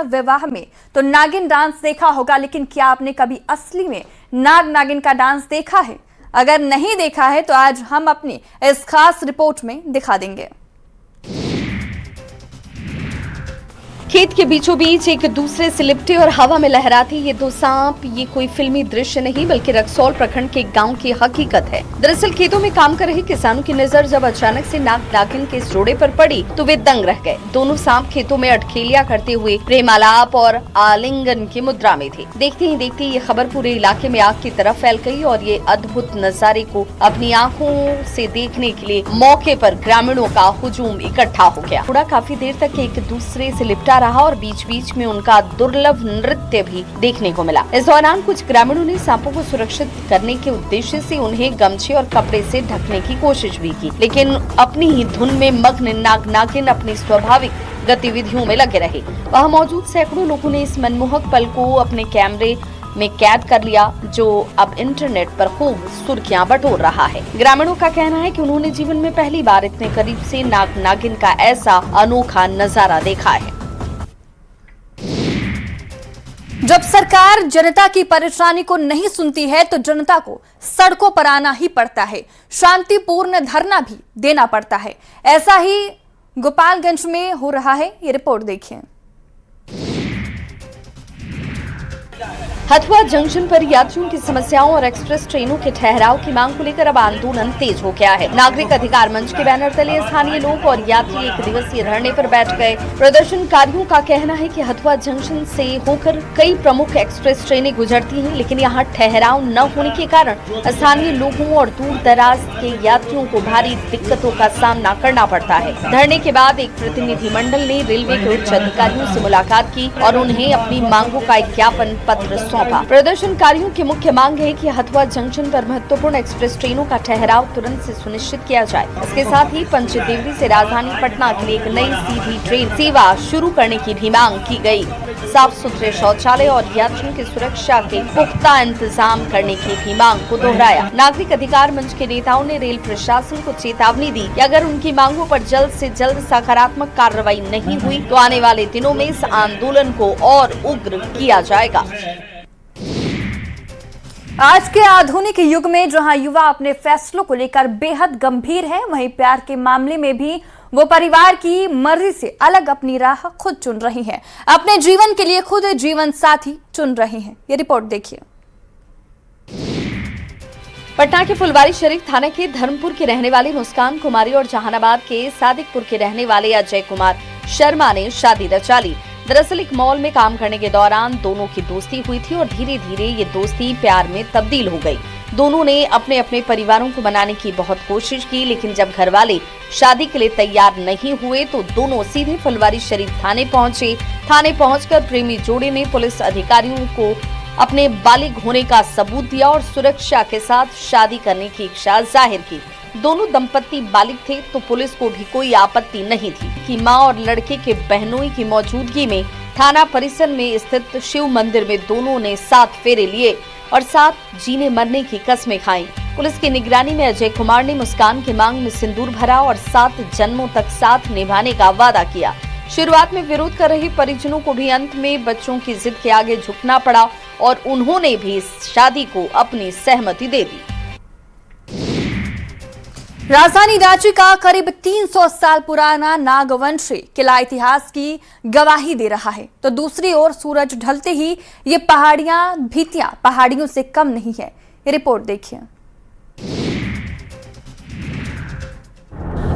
विवाह में तो नागिन डांस देखा होगा, लेकिन क्या आपने कभी असली में नाग नागिन का डांस देखा है? अगर नहीं देखा है तो आज हम अपनी इस खास रिपोर्ट में दिखा देंगे। खेत के बीचों बीच एक दूसरे से लिपटे और हवा में लहराते ये दो सांप, ये कोई फिल्मी दृश्य नहीं बल्कि रक्सौल प्रखंड के गांव की हकीकत है। दरअसल खेतों में काम कर रहे किसानों की नजर जब अचानक से नाग नागिन के इस जोड़े पर पड़ी तो वे दंग रह गए। दोनों सांप खेतों में अटखेलियां करते हुए प्रेमालाप और आलिंगन की मुद्रा में थे। देखते ही देखते ये खबर पूरे इलाके में आग की तरफ फैल गई और ये अद्भुत नजारे को अपनी आंखों से देखने के लिए मौके पर ग्रामीणों का हुजूम इकट्ठा हो गया। थोड़ा काफी देर तक एक दूसरे से लिपटा रहा और बीच बीच में उनका दुर्लभ नृत्य भी देखने को मिला। इस दौरान कुछ ग्रामीणों ने सांपों को सुरक्षित करने के उद्देश्य से उन्हें गमछे और कपड़े से ढकने की कोशिश भी की, लेकिन अपनी ही धुन में मग्न नाग नागिन अपनी स्वाभाविक गतिविधियों में लगे रहे। वहां मौजूद सैकड़ों लोगों ने इस मनमोहक पल को अपने कैमरे में कैद कर लिया, जो अब इंटरनेट पर खूब सुर्खियां बटोर रहा है। ग्रामीणों का कहना है कि उन्होंने जीवन में पहली बार इतने करीब से नाग नागिन का ऐसा अनोखा नजारा देखा है। जब सरकार जनता की परेशानी को नहीं सुनती है तो जनता को सड़कों पर आना ही पड़ता है, शांतिपूर्ण धरना भी देना पड़ता है। ऐसा ही गोपालगंज में हो रहा है, ये रिपोर्ट देखिए। हथुआ जंक्शन पर यात्रियों की समस्याओं और एक्सप्रेस ट्रेनों के ठहराव की मांग को लेकर अब आंदोलन तेज हो गया है। नागरिक अधिकार मंच के बैनर तले स्थानीय लोग और यात्री एक दिवसीय धरने पर बैठ गए। प्रदर्शनकारियों का कहना है कि हथुआ जंक्शन से होकर कई प्रमुख एक्सप्रेस ट्रेनें गुजरती हैं, लेकिन यहाँ ठहराव न होने के कारण स्थानीय लोगों और दूर दराज के यात्रियों को भारी दिक्कतों का सामना करना पड़ता है। धरने के बाद एक प्रतिनिधिमंडल ने रेलवे के उच्च अधिकारियों से मुलाकात की और उन्हें अपनी मांगों का एक ज्ञापन पत्र सौंपा। प्रदर्शनकारियों की मुख्य मांग है कि हथुआ जंक्शन पर महत्वपूर्ण एक्सप्रेस ट्रेनों का ठहराव तुरंत से सुनिश्चित किया जाए। इसके साथ ही पंचदेवरी से राजधानी पटना के लिए एक नई सीधी ट्रेन सेवा शुरू करने की भी मांग की गई। साफ सुथरे शौचालय और यात्रियों की सुरक्षा के पुख्ता इंतजाम करने की भी मांग को दोहराया। नागरिक अधिकार मंच के नेताओं ने रेल प्रशासन को चेतावनी दी कि अगर उनकी मांगों पर जल्द से जल्द सकारात्मक कार्रवाई नहीं हुई तो आने वाले दिनों में इस आंदोलन को और उग्र किया जाएगा। आज के आधुनिक युग में जहां युवा अपने फैसलों को लेकर बेहद गंभीर है, वहीं प्यार के मामले में भी वो परिवार की मर्जी से अलग अपनी राह खुद चुन रही हैं, अपने जीवन के लिए खुद जीवन साथी चुन रही हैं। ये रिपोर्ट देखिए। पटना के फुलवारीशरीफ थाने के धर्मपुर की रहने वाली मुस्कान कुमारी और जहानाबाद के सादिकपुर के रहने वाले अजय कुमार शर्मा ने शादी रचा ली। दरअसल एक मॉल में काम करने के दौरान दोनों की दोस्ती हुई थी और धीरे धीरे ये दोस्ती प्यार में तब्दील हो गई। दोनों ने अपने अपने परिवारों को मनाने की बहुत कोशिश की, लेकिन जब घर वाले शादी के लिए तैयार नहीं हुए तो दोनों सीधे फुलवारीशरीफ थाने पहुंचे। थाने पहुंचकर प्रेमी जोड़े ने पुलिस अधिकारियों को अपने बालिग होने का सबूत दिया और सुरक्षा के साथ शादी करने की इच्छा जाहिर की। दोनों दंपत्ति बालिग थे तो पुलिस को भी कोई आपत्ति नहीं थी कि मां और लड़के के बहनोई की मौजूदगी में थाना परिसर में स्थित शिव मंदिर में दोनों ने 7 फेरे लिए और 7 जीने मरने की कस्में खाईं। पुलिस की निगरानी में अजय कुमार ने मुस्कान की मांग में सिंदूर भरा और 7 जन्मों तक साथ निभाने का वादा किया। शुरुआत में विरोध कर रहे परिजनों को भी अंत में बच्चों की जिद के आगे झुकना पड़ा और उन्होंने भी इस शादी को अपनी सहमति दे दी। राजधानी रांची का करीब 300 साल पुराना नागवंशी किला इतिहास की गवाही दे रहा है, तो दूसरी ओर सूरज ढलते ही ये भीतियां पहाड़ियों से कम नहीं है। ये रिपोर्ट देखिए।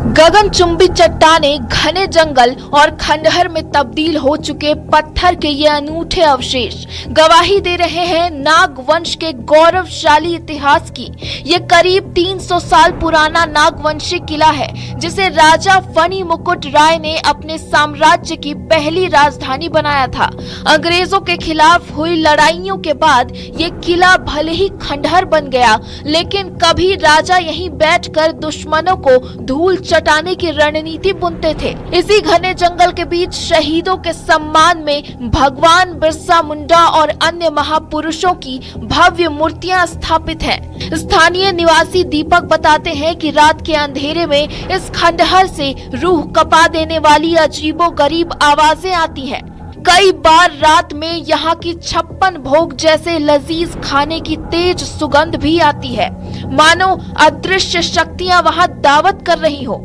गगनचुंबी चट्टाने, घने जंगल और खंडहर में तब्दील हो चुके पत्थर के ये अनूठे अवशेष गवाही दे रहे हैं नागवंश के गौरवशाली इतिहास की। ये करीब 300 साल पुराना नागवंशी किला है, जिसे राजा फणी मुकुट राय ने अपने साम्राज्य की पहली राजधानी बनाया था। अंग्रेजों के खिलाफ हुई लड़ाइयों के बाद ये किला भले ही खंडहर बन गया, लेकिन कभी राजा यहीं बैठकर दुश्मनों को धूल चटाने की रणनीति बुनते थे। इसी घने जंगल के बीच शहीदों के सम्मान में भगवान बिरसा मुंडा और अन्य महापुरुषों की भव्य मूर्तियां स्थापित हैं। स्थानीय निवासी दीपक बताते हैं कि रात के अंधेरे में इस खंडहर से रूह कपा देने वाली अजीबोगरीब आवाजें आती हैं। कई बार रात में यहाँ की 56 भोग जैसे लजीज खाने की तेज सुगंध भी आती है, मानो अदृश्य शक्तियां वहां दावत कर रही हो।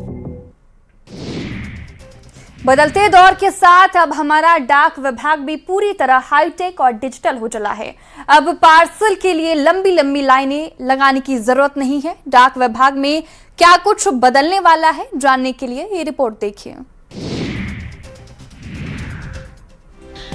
बदलते दौर के साथ अब हमारा डाक विभाग भी पूरी तरह हाईटेक और डिजिटल हो चला है। अब पार्सल के लिए लंबी लंबी लाइनें लगाने की जरूरत नहीं है। डाक विभाग में क्या कुछ बदलने वाला है, जानने के लिए ये रिपोर्ट देखिए।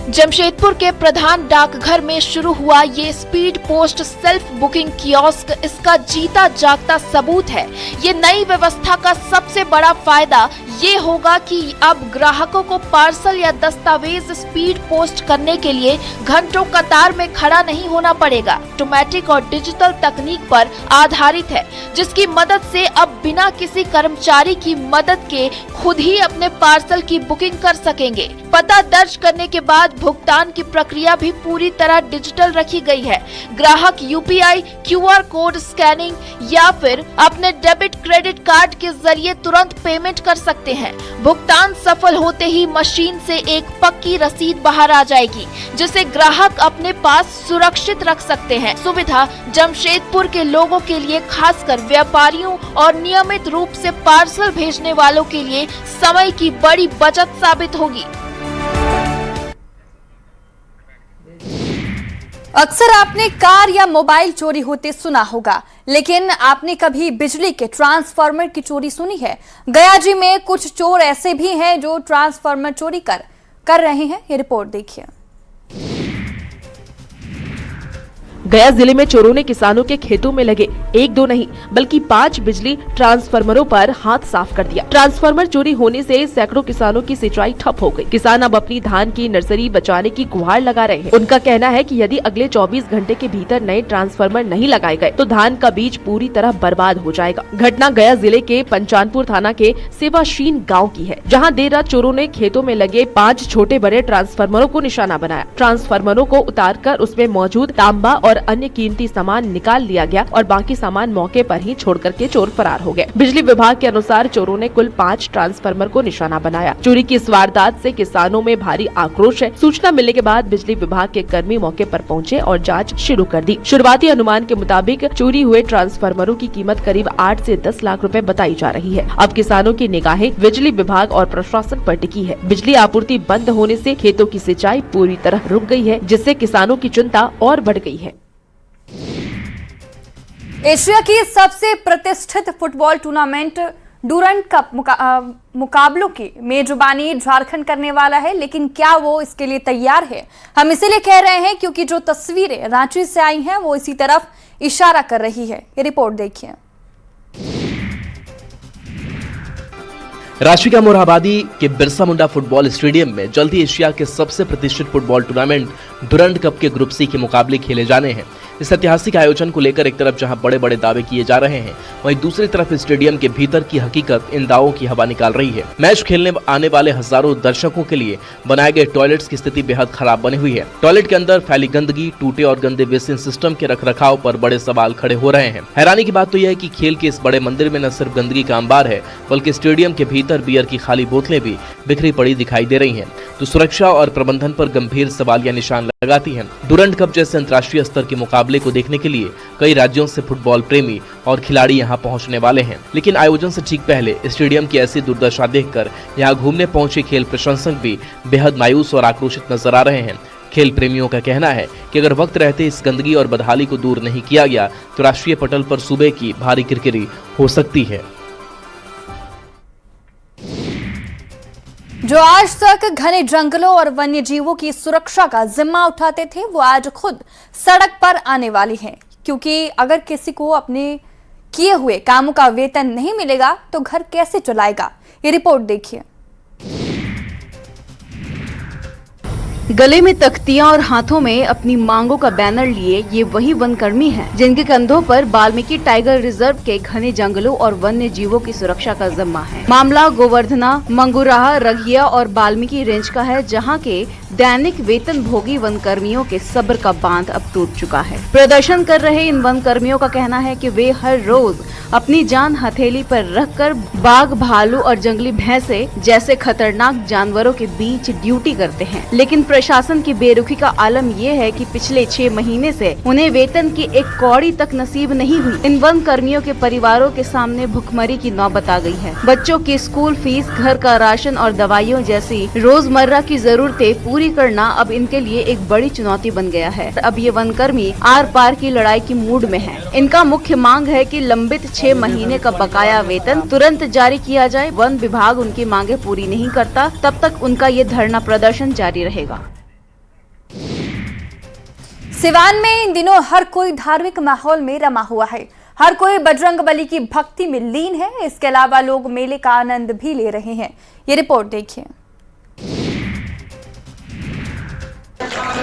जमशेदपुर के प्रधान डाकघर में शुरू हुआ ये speed post self booking kiosk इसका जीता जागता सबूत है। ये नई व्यवस्था का सबसे बड़ा फायदा ये होगा कि अब ग्राहकों को पार्सल या दस्तावेज स्पीड पोस्ट करने के लिए घंटों कतार में खड़ा नहीं होना पड़ेगा। ऑटोमेटिक और डिजिटल तकनीक पर आधारित है, जिसकी मदद से अब बिना किसी कर्मचारी की मदद के खुद ही अपने पार्सल की बुकिंग कर सकेंगे। पता दर्ज करने के बाद भुगतान की प्रक्रिया भी पूरी तरह डिजिटल रखी गई है। ग्राहक यूपीआई, क्यूआर कोड स्कैनिंग या फिर अपने डेबिट क्रेडिट कार्ड के जरिए तुरंत पेमेंट कर सकते हैं। भुगतान सफल होते ही मशीन से एक पक्की रसीद बाहर आ जाएगी, जिसे ग्राहक अपने पास सुरक्षित रख सकते हैं। सुविधा जमशेदपुर के लोगों के लिए, खासकर व्यापारियों और नियमित रूप से पार्सल भेजने वालों के लिए समय की बड़ी बचत साबित होगी। अक्सर आपने कार या मोबाइल चोरी होते सुना होगा, लेकिन आपने कभी बिजली के ट्रांसफार्मर की चोरी सुनी है? गया जी में कुछ चोर ऐसे भी हैं जो ट्रांसफार्मर चोरी कर रहे हैं। ये रिपोर्ट देखिए। गया जिले में चोरों ने किसानों के खेतों में लगे 1-2 नहीं बल्कि 5 बिजली ट्रांसफार्मरों पर हाथ साफ कर दिया। ट्रांसफार्मर चोरी होने से सैकड़ों किसानों की सिंचाई ठप हो गई। किसान अब अपनी धान की नर्सरी बचाने की गुहार लगा रहे हैं। उनका कहना है कि यदि अगले 24 घंटे के भीतर नए ट्रांसफार्मर नहीं लगाए गए तो धान का बीज पूरी तरह बर्बाद हो जाएगा। घटना गया जिले के पंचानपुर थाना के सेवाशीन गाँव की है, जहाँ देर रात चोरों ने खेतों में लगे 5 छोटे बड़े ट्रांसफार्मरों को निशाना बनाया। ट्रांसफार्मरों को उतारकर उसमें मौजूद तांबा और अन्य कीमती सामान निकाल लिया गया और बाकी सामान मौके पर ही छोड़ करके चोर फरार हो गए। बिजली विभाग के अनुसार चोरों ने कुल 5 ट्रांसफार्मर को निशाना बनाया। चोरी की इस वारदात से किसानों में भारी आक्रोश है। सूचना मिलने के बाद बिजली विभाग के कर्मी मौके पर पहुंचे और जांच शुरू कर दी। शुरुआती अनुमान के मुताबिक चोरी हुए ट्रांसफार्मरों की कीमत करीब 8 से 10 लाख रुपए बताई जा रही है। अब किसानों की निगाहें बिजली विभाग और प्रशासन पर टिकी है। बिजली आपूर्ति बंद होने से खेतों की सिंचाई पूरी तरह रुक गई है, जिससे किसानों की चिंता और बढ़ गई है। एशिया की सबसे प्रतिष्ठित फुटबॉल टूर्नामेंट डूरंड कप मुकाबलों की मेजबानी झारखंड करने वाला है, लेकिन क्या वो इसके लिए तैयार है? हम इसीलिए कह रहे हैं क्योंकि जो तस्वीरें रांची से आई हैं वो इसी तरफ इशारा कर रही है। ये रिपोर्ट देखिए। रांची का मोरहाबादी के बिरसा मुंडा फुटबॉल स्टेडियम में जल्दी एशिया के सबसे प्रतिष्ठित फुटबॉल टूर्नामेंट डूरंड कप के ग्रुप सी के मुकाबले खेले जाने हैं। इस ऐतिहासिक आयोजन को लेकर एक तरफ जहां बड़े बड़े दावे किए जा रहे हैं, वहीं दूसरी तरफ स्टेडियम के भीतर की हकीकत इन दावों की हवा निकाल रही है। मैच खेलने आने वाले हजारों दर्शकों के लिए बनाए गए टॉयलेट्स की स्थिति बेहद खराब बनी हुई है। टॉयलेट के अंदर फैली गंदगी, टूटे और गंदे बेसिन सिस्टम के रखरखाव पर बड़े सवाल खड़े हो रहे हैं। हैरानी की बात तो यह है कि खेल के इस बड़े मंदिर में न सिर्फ गंदगी का अंबार है, बल्कि स्टेडियम के भीतर बियर की खाली बोतलें भी बिखरी पड़ी दिखाई दे रही हैं, तो सुरक्षा और प्रबंधन पर गंभीर सवालिया निशान लगाती हैं। डूरंड कप जैसे अंतर्राष्ट्रीय स्तर के मुकाबले को देखने के लिए कई राज्यों से फुटबॉल प्रेमी और खिलाड़ी यहां पहुंचने वाले हैं, लेकिन आयोजन से ठीक पहले स्टेडियम की ऐसी दुर्दशा देखकर यहां घूमने पहुंचे खेल प्रशंसक भी बेहद मायूस और आक्रोशित नजर आ रहे हैं। खेल प्रेमियों का कहना है कि अगर वक्त रहते इस गंदगी और बदहाली को दूर नहीं किया गया तो राष्ट्रीय पटल पर सूबे की भारी किरकिरी हो सकती है। जो आज तक घने जंगलों और वन्य जीवों की सुरक्षा का जिम्मा उठाते थे, वो आज खुद सड़क पर आने वाली हैं, क्योंकि अगर किसी को अपने किए हुए कामों का वेतन नहीं मिलेगा तो घर कैसे चलाएगा? ये रिपोर्ट देखिए। गले में तख्तियां और हाथों में अपनी मांगों का बैनर लिए ये वही वनकर्मी हैं, जिनके कंधों पर वाल्मीकि टाइगर रिजर्व के घने जंगलों और वन्य जीवों की सुरक्षा का जिम्मा है। मामला गोवर्धना, मंगुराह, रघिया और वाल्मीकि रेंज का है, जहां के दैनिक वेतन भोगी वन कर्मियों के सब्र का बांध अब टूट चुका है। प्रदर्शन कर रहे इन वन कर्मियों का कहना है कि वे हर रोज अपनी जान हथेली पर रखकर बाघ, भालू और जंगली भैंसे जैसे खतरनाक जानवरों के बीच ड्यूटी करते हैं, लेकिन प्रशासन की बेरुखी का आलम ये है कि पिछले 6 महीने से उन्हें वेतन की एक कौड़ी तक नसीब नहीं हुई। इन वन कर्मियों के परिवारों के सामने भुखमरी की नौबत आ गई है। बच्चों की स्कूल फीस, घर का राशन और दवाइयों जैसी रोजमर्रा की जरूरतें पूरी करना अब इनके लिए एक बड़ी चुनौती बन गया है। अब ये वन कर्मी आर पार की लड़ाई की मूड में है। इनका मुख्य मांग है कि लंबित 6 महीने का बकाया वेतन तुरंत जारी किया जाए। वन विभाग उनकी मांगे पूरी नहीं करता, तब तक उनका ये धरना प्रदर्शन जारी रहेगा। सिवान में इन दिनों हर कोई धार्मिक माहौल में रमा हुआ है। हर कोई बजरंग बली की भक्ति में लीन है। इसके अलावा लोग मेले का आनंद भी ले रहे हैं। ये रिपोर्ट देखिए।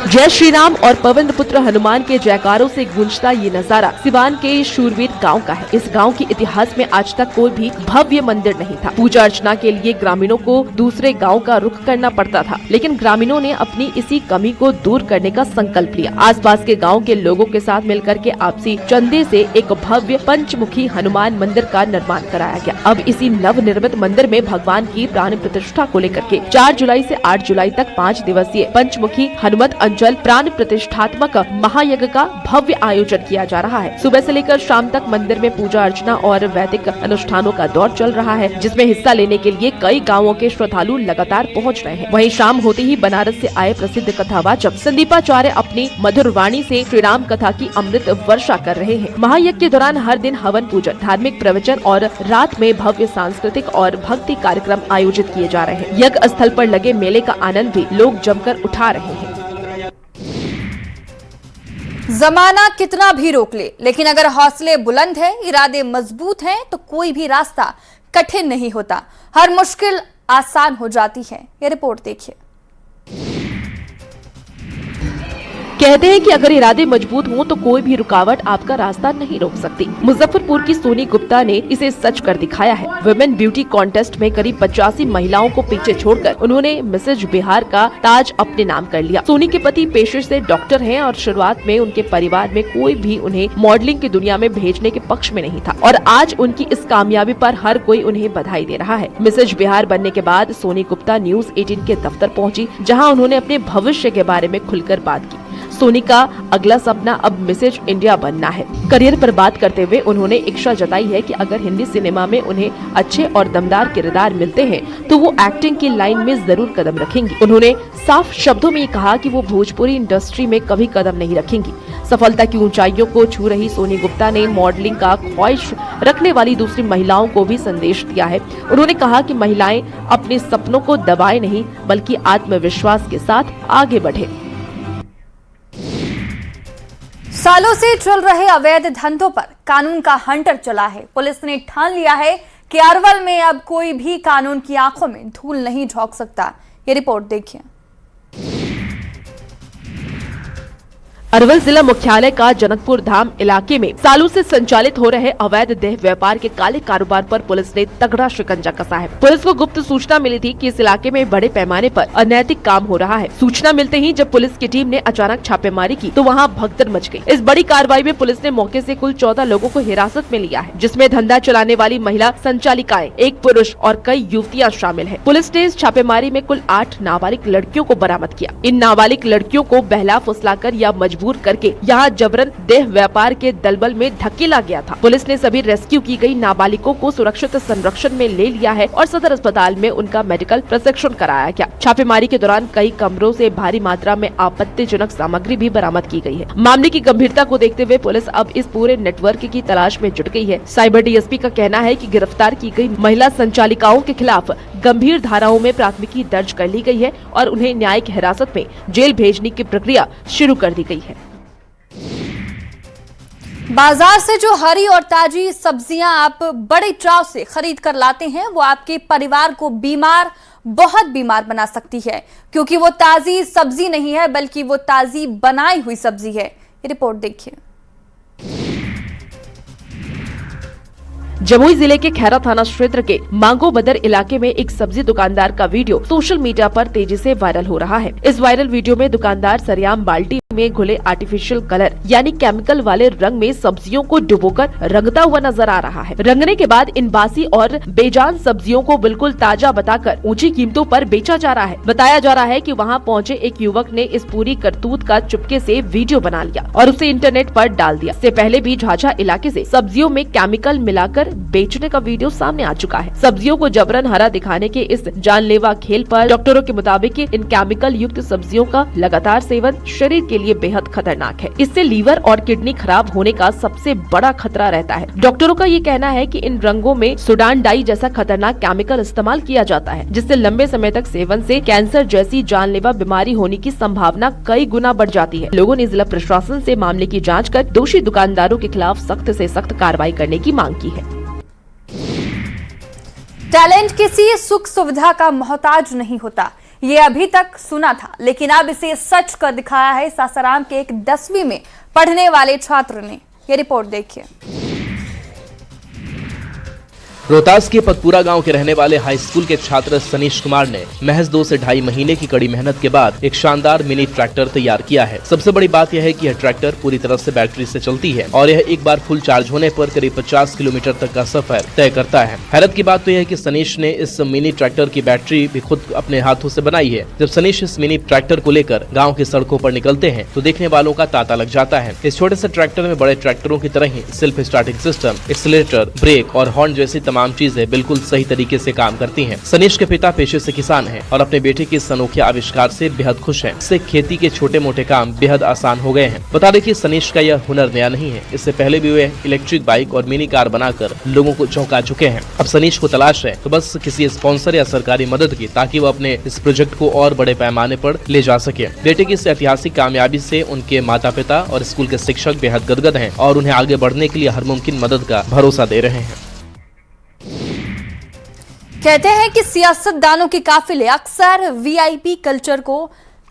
जय श्री राम और पवन पुत्र हनुमान के जयकारों से गूंजता ये नजारा सिवान के शूरवीर गांव का है। इस गांव के इतिहास में आज तक कोई भी भव्य मंदिर नहीं था। पूजा अर्चना के लिए ग्रामीणों को दूसरे गांव का रुख करना पड़ता था, लेकिन ग्रामीणों ने अपनी इसी कमी को दूर करने का संकल्प लिया। आसपास के गांव के लोगों के साथ मिलकर के आपसी चंदे से एक भव्य पंचमुखी हनुमान मंदिर का निर्माण कराया गया। अब इसी नव निर्मित मंदिर में भगवान की प्राण प्रतिष्ठा को लेकर के 4 जुलाई से 8 जुलाई तक 5 दिवसीय पंचमुखी हनुमत अंचल प्राण प्रतिष्ठात्मक महायज्ञ का भव्य आयोजन किया जा रहा है। सुबह से लेकर शाम तक मंदिर में पूजा अर्चना और वैदिक अनुष्ठानों का दौर चल रहा है, जिसमें हिस्सा लेने के लिए कई गांवों के श्रद्धालु लगातार पहुंच रहे हैं। वहीं शाम होते ही बनारस से आए प्रसिद्ध कथावाचक संदीपाचार्य अपनी मधुर वाणी से श्री राम कथा की अमृत वर्षा कर रहे हैं। महायज्ञ के दौरान हर दिन हवन पूजन, धार्मिक प्रवचन और रात में भव्य सांस्कृतिक और भक्ति कार्यक्रम आयोजित किए जा रहे हैं। यज्ञ स्थल पर लगे मेले का आनंद भी लोग जमकर उठा रहे हैं। जमाना कितना भी रोक ले, लेकिन अगर हौसले बुलंद है, इरादे मजबूत हैं, तो कोई भी रास्ता कठिन नहीं होता। हर मुश्किल आसान हो जाती है। ये रिपोर्ट देखिए। कहते हैं कि अगर इरादे मजबूत हों तो कोई भी रुकावट आपका रास्ता नहीं रोक सकती। मुजफ्फरपुर की सोनी गुप्ता ने इसे सच कर दिखाया है। वुमेन ब्यूटी कॉन्टेस्ट में करीब 85 महिलाओं को पीछे छोड़कर उन्होंने मिसेज बिहार का ताज अपने नाम कर लिया। सोनी के पति पेशे से डॉक्टर हैं और शुरुआत में उनके परिवार में कोई भी उन्हें मॉडलिंग की दुनिया में भेजने के पक्ष में नहीं था, और आज उनकी इस कामयाबी पर हर कोई उन्हें बधाई दे रहा है। मिसेज बिहार बनने के बाद सोनी गुप्ता न्यूज 18 के दफ्तर पहुंची, जहां उन्होंने अपने भविष्य के बारे में खुलकर बात की। सोनी का अगला सपना अब मिसेज इंडिया बनना है। करियर पर बात करते हुए उन्होंने इच्छा जताई है कि अगर हिंदी सिनेमा में उन्हें अच्छे और दमदार किरदार मिलते हैं तो वो एक्टिंग की लाइन में जरूर कदम रखेंगी। उन्होंने साफ शब्दों में कहा कि वो भोजपुरी इंडस्ट्री में कभी कदम नहीं रखेंगी। सफलता की ऊंचाइयों को छू रही सोनी गुप्ता ने मॉडलिंग का ख्वाहिश रखने वाली दूसरी महिलाओं को भी संदेश दिया है। उन्होंने कहा कि महिलाएं अपने सपनों को दबाए नहीं, बल्कि आत्मविश्वास के साथ आगे बढ़े। सालों से चल रहे अवैध धंधों पर कानून का हंटर चला है। पुलिस ने ठान लिया है कि अरवल में अब कोई भी कानून की आंखों में धूल नहीं झोंक सकता। ये रिपोर्ट देखिए। अरवल जिला मुख्यालय का जनकपुर धाम इलाके में सालों से संचालित हो रहे अवैध देह व्यापार के काले कारोबार पर पुलिस ने तगड़ा शिकंजा कसा है। पुलिस को गुप्त सूचना मिली थी कि इस इलाके में बड़े पैमाने पर अनैतिक काम हो रहा है। सूचना मिलते ही जब पुलिस की टीम ने अचानक छापेमारी की तो वहां भगदड़ मच गई। इस बड़ी कार्रवाई में पुलिस ने मौके से कुल 14 लोगों को हिरासत में लिया है, जिसमें धंधा चलाने वाली महिला संचालिकाएं, एक पुरुष और कई युवतियां शामिल है। पुलिस ने इस छापेमारी में कुल 8 नाबालिग लड़कियों को बरामद किया। इन नाबालिग लड़कियों को बहला फुसलाकर या मजबूर करके यहाँ जबरन देह व्यापार के दलबल में धकेला गया था। पुलिस ने सभी रेस्क्यू की गई नाबालिगों को सुरक्षित संरक्षण में ले लिया है और सदर अस्पताल में उनका मेडिकल प्रशिक्षण कराया गया। छापेमारी के दौरान कई कमरों से भारी मात्रा में आपत्तिजनक सामग्री भी बरामद की गई है। मामले की गंभीरता को देखते हुए पुलिस अब इस पूरे नेटवर्क की तलाश में जुट गई है। साइबर डीएसपी का कहना है कि गिरफ्तार की गई महिला संचालिकाओं के खिलाफ गंभीर धाराओं में प्राथमिकी दर्ज कर ली गई है और उन्हें न्यायिक हिरासत में जेल भेजने की प्रक्रिया शुरू कर दी गई है। बाजार से जो हरी और ताजी सब्जियां आप बड़े चाव से खरीद कर लाते हैं, वो आपके परिवार को बहुत बीमार बना सकती है, क्योंकि वो ताजी सब्जी नहीं है, बल्कि वो ताजी बनाई हुई सब्जी है। ये रिपोर्ट देखिए। जमुई जिले के खैरा थाना क्षेत्र के मांगो बदर इलाके में एक सब्जी दुकानदार का वीडियो सोशल मीडिया पर तेजी से वायरल हो रहा है। इस वायरल वीडियो में दुकानदार सरेआम बाल्टी में घुले आर्टिफिशियल कलर यानी केमिकल वाले रंग में सब्जियों को डुबोकर रंगता हुआ नजर आ रहा है। रंगने के बाद इन बासी और बेजान सब्जियों को बिल्कुल ताजा बताकर ऊंची कीमतों पर बेचा जा रहा है। बताया जा रहा है कि वहां पहुंचे एक युवक ने इस पूरी करतूत का चुपके से वीडियो बना लिया और उसे इंटरनेट पर डाल दिया। इससे पहले भी झाझा इलाके से सब्जियों में केमिकल मिलाकर बेचने का वीडियो सामने आ चुका है। सब्जियों को जबरन हरा दिखाने के इस जानलेवा खेल पर डॉक्टरों के मुताबिक इन केमिकल युक्त सब्जियों का लगातार सेवन शरीर के लिए बेहद खतरनाक है। इससे लीवर और किडनी खराब होने का सबसे बड़ा खतरा रहता है। डॉक्टरों का ये कहना है कि इन रंगों में सुडान डाई जैसा खतरनाक केमिकल इस्तेमाल किया जाता है, जिससे लंबे समय तक सेवन से कैंसर जैसी जानलेवा बीमारी होने की संभावना कई गुना बढ़ जाती है। लोगों ने जिला प्रशासन से मामले की जांच कर दोषी दुकानदारों के खिलाफ सख्त से सख्त कार्रवाई करने की मांग की है। टैलेंट किसी सुख सुविधा का मोहताज नहीं होता, ये अभी तक सुना था, लेकिन अब इसे सच कर दिखाया है सासाराम के एक 10वीं में पढ़ने वाले छात्र ने। ये रिपोर्ट देखिए। रोहतास के पतपुरा गांव के रहने वाले हाई स्कूल के छात्र सनीश कुमार ने महज 2 से ढाई महीने की कड़ी मेहनत के बाद एक शानदार मिनी ट्रैक्टर तैयार किया है। सबसे बड़ी बात यह है कि यह ट्रैक्टर पूरी तरह से बैटरी से चलती है और यह एक बार फुल चार्ज होने पर करीब 50 किलोमीटर तक का सफर तय करता है। हैरत की बात तो यह है कि सनीश ने इस मिनी ट्रैक्टर की बैटरी भी खुद अपने हाथों से बनाई है। जब सनीश इस मिनी ट्रैक्टर को लेकर गाँव की सड़कों पर निकलते हैं तो देखने वालों का तांता लग जाता है। इस छोटे से ट्रैक्टर में बड़े ट्रैक्टरों की तरह ही self starting system, accelerator, brake और हॉर्न जैसी तमाम चीजें बिल्कुल सही तरीके से काम करती हैं। सनीश के पिता पेशे से किसान हैं और अपने बेटे के इस अनोखे आविष्कार से बेहद खुश हैं। इससे खेती के छोटे मोटे काम बेहद आसान हो गए हैं। बता दें कि सनीश का यह हुनर नया नहीं है। इससे पहले भी वे इलेक्ट्रिक बाइक और मिनी कार बनाकर लोगों को चौंका चुके हैं। अब सनीश को तलाश है तो बस किसी स्पॉन्सर या सरकारी मदद की, ताकि वो अपने इस प्रोजेक्ट को और बड़े पैमाने पर ले जा सके। बेटे की इस ऐतिहासिक कामयाबी से उनके माता पिता और स्कूल के शिक्षक बेहद गदगद हैं और उन्हें आगे बढ़ने के लिए हर मुमकिन मदद का भरोसा दे रहे हैं। कहते हैं कि सियासतदानों के काफिले अक्सर वीआईपी कल्चर को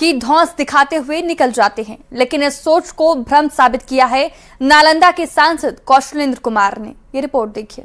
की धौंस दिखाते हुए निकल जाते हैं, लेकिन इस सोच को भ्रम साबित किया है नालंदा के सांसद कौशलेंद्र कुमार ने। ये रिपोर्ट देखिए।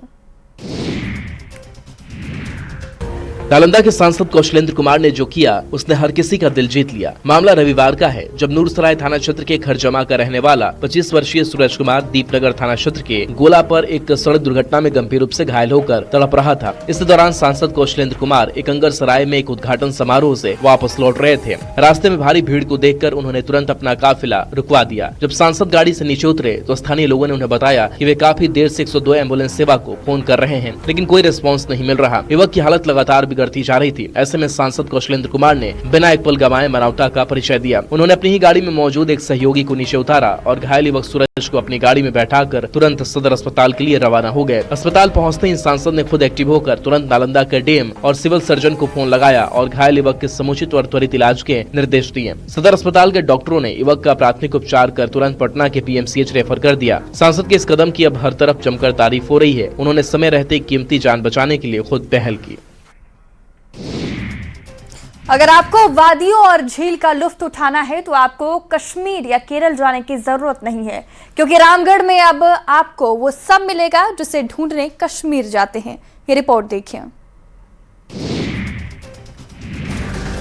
नालंदा के सांसद कौशलेंद्र कुमार ने जो किया उसने हर किसी का दिल जीत लिया। मामला रविवार का है, जब नूरसराय थाना क्षेत्र के खरजमा का रहने वाला 25 वर्षीय सूरज कुमार दीपनगर थाना क्षेत्र के गोला पर एक सड़क दुर्घटना में गंभीर रूप से घायल होकर तड़प रहा था। इस दौरान सांसद कौशलेंद्र कुमार एकंगर सराय में एक उद्घाटन समारोह से वापस लौट रहे थे। रास्ते में भारी भीड़ को देखकर उन्होंने तुरंत अपना काफिला रुकवा दिया। जब सांसद गाड़ी से नीचे उतरे तो स्थानीय लोगों ने उन्हें बताया कि वे काफी देर से 102 एम्बुलेंस सेवा को फोन कर रहे हैं, लेकिन कोई रिस्पॉन्स नहीं मिल रहा। युवक की हालत लगातार बिगड़ती जा रही थी। ऐसे में सांसद कौशलेंद्र कुमार ने बिना एक पल गंवाए मानवता का परिचय दिया। उन्होंने अपनी ही गाड़ी में मौजूद एक सहयोगी को नीचे उतारा और घायल युवक सूरज को अपनी गाड़ी में बैठाकर तुरंत सदर अस्पताल के लिए रवाना हो गए। अस्पताल पहुंचते ही सांसद ने खुद एक्टिव होकर तुरंत नालंदा के डीएम और सिविल सर्जन को फोन लगाया और घायल युवक के समुचित और त्वरित इलाज के निर्देश दिए। सदर अस्पताल के डॉक्टरों ने युवक का प्राथमिक उपचार कर तुरंत पटना के पीएमसीएच रेफर कर दिया। सांसद के इस कदम की अब हर तरफ जमकर तारीफ हो रही है। उन्होंने समय रहते कीमती जान बचाने के लिए खुद पहल की। अगर आपको वादियों और झील का लुत्फ उठाना है तो आपको कश्मीर या केरल जाने की जरूरत नहीं है, क्योंकि रामगढ़ में अब आपको वो सब मिलेगा जिसे ढूंढने कश्मीर जाते हैं। ये रिपोर्ट देखिए।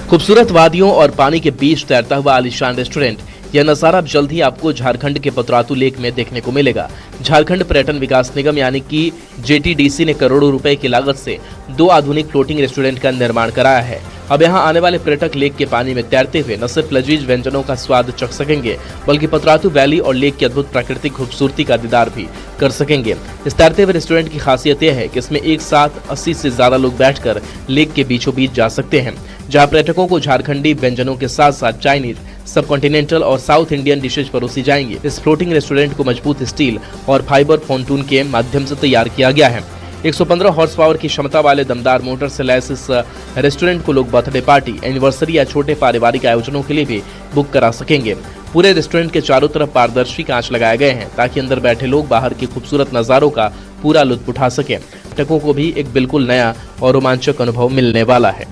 खूबसूरत वादियों और पानी के बीच तैरता हुआ आलीशान रेस्टोरेंट, यह नजारा अब जल्द ही आपको झारखंड के पतरातू लेक में देखने को मिलेगा। झारखंड पर्यटन विकास निगम यानी कि जेटीडीसी ने करोड़ों रुपए की लागत से 2 आधुनिक फ्लोटिंग रेस्टोरेंट का निर्माण कराया है। अब यहां आने वाले पर्यटक लेक के पानी में तैरते हुए न सिर्फ लजीज व्यंजनों का स्वाद चख सकेंगे, बल्कि पतरातू वैली और लेक की अद्भुत प्राकृतिक खूबसूरती का दीदार भी कर सकेंगे। इस तैरते हुए रेस्टोरेंट की खासियत यह है कि इसमें एक साथ 80 से ज्यादा लोग बैठकर लेक के बीचों बीच जा सकते हैं, जहां पर्यटकों को झारखंडी व्यंजनों के साथ साथ चाइनीज, सब कॉन्टिनेंटल और साउथ इंडियन डिशेज परोसी जाएंगी। इस फ्लोटिंग रेस्टोरेंट को मजबूत स्टील और फाइबर पॉन्टून के माध्यम से तैयार किया गया है। 115 हॉर्स पावर की क्षमता वाले दमदार मोटर से लैस इस रेस्टोरेंट को लोग बर्थडे पार्टी, एनिवर्सरी या छोटे पारिवारिक आयोजनों के लिए भी बुक करा सकेंगे। पूरे रेस्टोरेंट के चारों तरफ पारदर्शी कांच लगाए गए हैं ताकि अंदर बैठे लोग बाहर के खूबसूरत नजारों का पूरा लुत्फ उठा सकें। पर्यटकों को भी एक बिल्कुल नया और रोमांचक अनुभव मिलने वाला है।